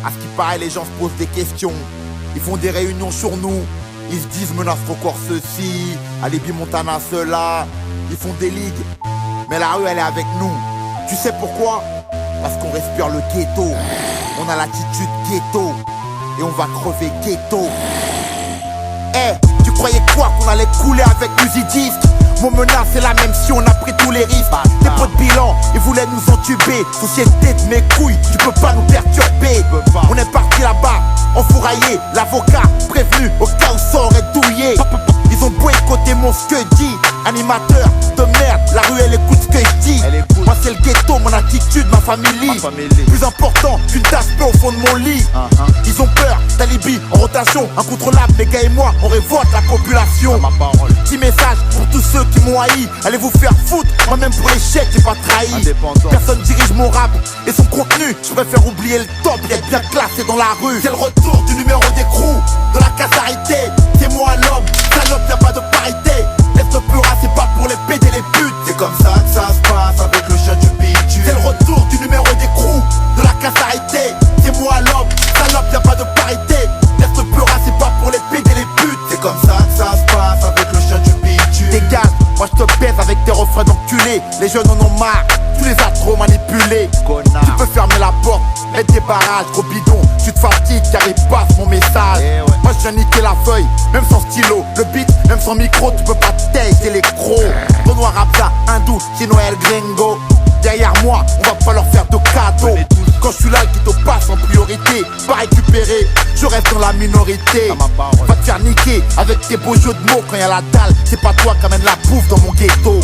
À ce qui paraît, les gens se posent des questions. Ils font des réunions sur nous. Ils se disent menace record ceci, Alibi Montana cela. Ils font des ligues. Mais la rue elle est avec nous. Tu sais pourquoi? Parce qu'on respire le ghetto. On a l'attitude ghetto. Et on va crever ghetto. Tu croyais quoi qu'on allait couler avec Uzi-Disc? Mon menace c'est la même si on a pris tous les risques. Tes potes bilan, ils voulaient nous entuber. Société de mes couilles, tu peux pas nous perturber. On est parti là-bas, enfouraillé. L'avocat prévenu au cas où ça aurait douillé. Ils ont boycotté mon ce que dit. Animateur de merde, la rue elle écoute ce que je dis. Moi c'est le ghetto, mon attitude, ma famille. Plus important qu'une tasse peu au fond de mon lit. Ils ont peur d'Alibi en rotation incontrôlable, les gars et moi on révolte la population. Petit message pour tous ceux qui m'ont haï. Allez vous faire foutre, moi-même pour l'échec j'ai pas trahi. Personne dirige mon rap et son contenu. Je préfère oublier le top et être bien classé dans la rue. C'est le retour du numéro d'écrou, de la casarité. C'est moi l'homme, salope, y'a pas de parité. Laisse le pura, c'est pas pour les péder les putes. C'est comme ça que ça se passe avec le chien du bitume. C'est le retour du numéro d'écrou, de la casarité. C'est moi l'homme, salope, y'a pas de parité. Laisse le pura, c'est pas pour les péder les putes. C'est comme ça que ça se passe avec le chien du bitume. Dégage, moi je te baise avec tes refrains d'enculés. Les jeunes en ont marre, tu les as trop manipulés. Connard. Tu peux fermer la porte, mettre des barrages, gros bidon. Tu te fatigues car il passe mon message. Moi je viens niquer la feuille, même sans stylo. Le beat, même sans micro, tu peux pas tailler les crocs. Ton noir rapsa, hindou, chinois el gringo. Derrière moi, on va pas leur faire de cadeaux. Quand je suis là, qui te passe en priorité. Pas récupéré, je reste dans la minorité. Va te faire niquer avec tes beaux jeux de mots quand y'a la dalle. C'est pas toi qui amène la bouffe dans mon ghetto.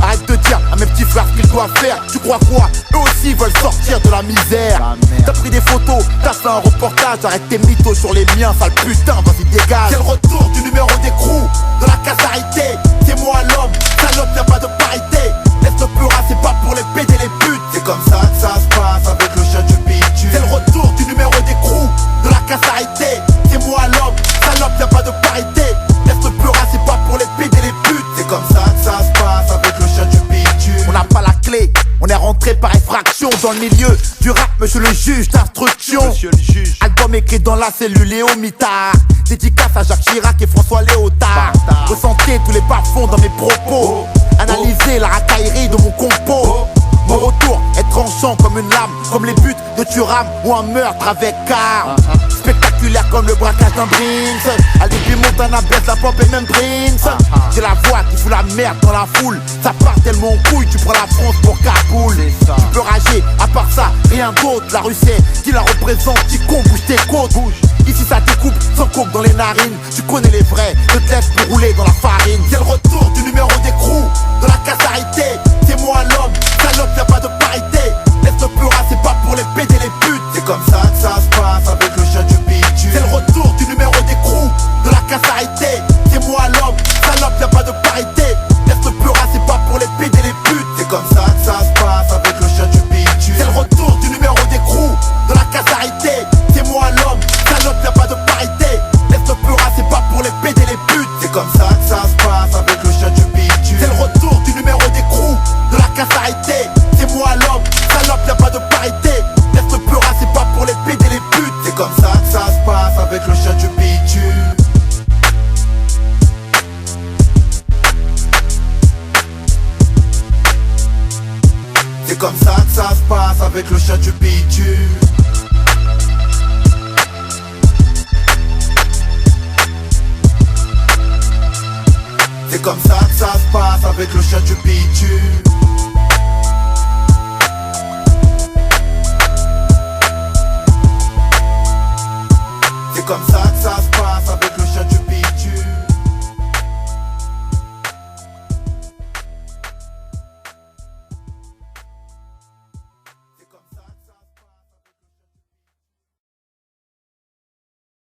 Arrête de dire à mes petits frères ce qu'ils doivent faire. Tu crois quoi? Eux aussi veulent sortir de la misère. T'as pris des photos, t'as fait un reportage. Arrête tes mythos sur les miens, sale putain, vas-y dégage. C'est le retour du numéro d'écrou, de la casarité. C'est moi l'homme, salope, y'a pas de parité. Laisse le pura, c'est pas pour les péder les putes. C'est comme ça que ça se passe avec le chien du bitume. C'est le retour du numéro d'écrou, de la casarité. C'est moi l'homme, salope, y'a pas de parité. Laisse le pura, c'est pas pour les péder les putes. C'est comme ça que ça se passe avec le chien du bitume. On n'a pas la clé, on est rentré par effraction dans le milieu du rap, monsieur le juge d'instruction. Monsieur le juge. Album écrit dans la cellule Léo Mitard. Dédicace à Jacques Chirac et François Léotard. Ressentez tous les bas-fonds dans mes propos. Analysez la racaillerie de mon compo. Mon retour est tranchant comme une lame, comme les buts de Thuram ou un meurtre avec arme. Spectaculaire comme le braquage d'un Brinks. Alibi Montana baisse la pop et même Prince. J'ai la voix qui fout la merde dans la foule. Ça part tellement en couille, tu prends la France pour Kaboul. Tu peux rager, à part ça, rien d'autre. La rue c'est qui la représente, qui con, bouge tes côtes. Ici ça découpe sans coke dans les narines. Tu connais les vrais, ne te laisse plus rouler dans la farine. C'est le retour du numéro d'écrou, de la casarité. C'est moi l'homme, salope, y'a pas de parité. Laisse le pura, c'est pas pour les péder les putes. C'est comme ça que ça se passe avec le chien du bitume. C'est le retour du numéro d'écrou, de la casarité. C'est moi l'homme, salope, y'a pas de parité. Laisse le pura, c'est pas pour les péder les putes. C'est comme ça que ça se passe avec le chien du bitume. C'est le retour du numéro d'écrou, de la casarité. C'est moi l'homme, salope, y'a pas de parité. Laisse le pura, c'est pas pour les péder les putes. C'est comme ça que ça se passe avec le chien du bitume. C'est le retour du numéro d'écrou, de la casarité. C'est moi l'homme, salope, y'a pas de parité. Laisse le pura, c'est pas pour les péder les putes. C'est comme ça que ça se passe avec le chien du bitume. C'est comme ça que ça se passe avec le chien du bitume. C'est comme ça que ça se passe avec le chien du bitume. C'est comme ça que ça se passe avec le chien du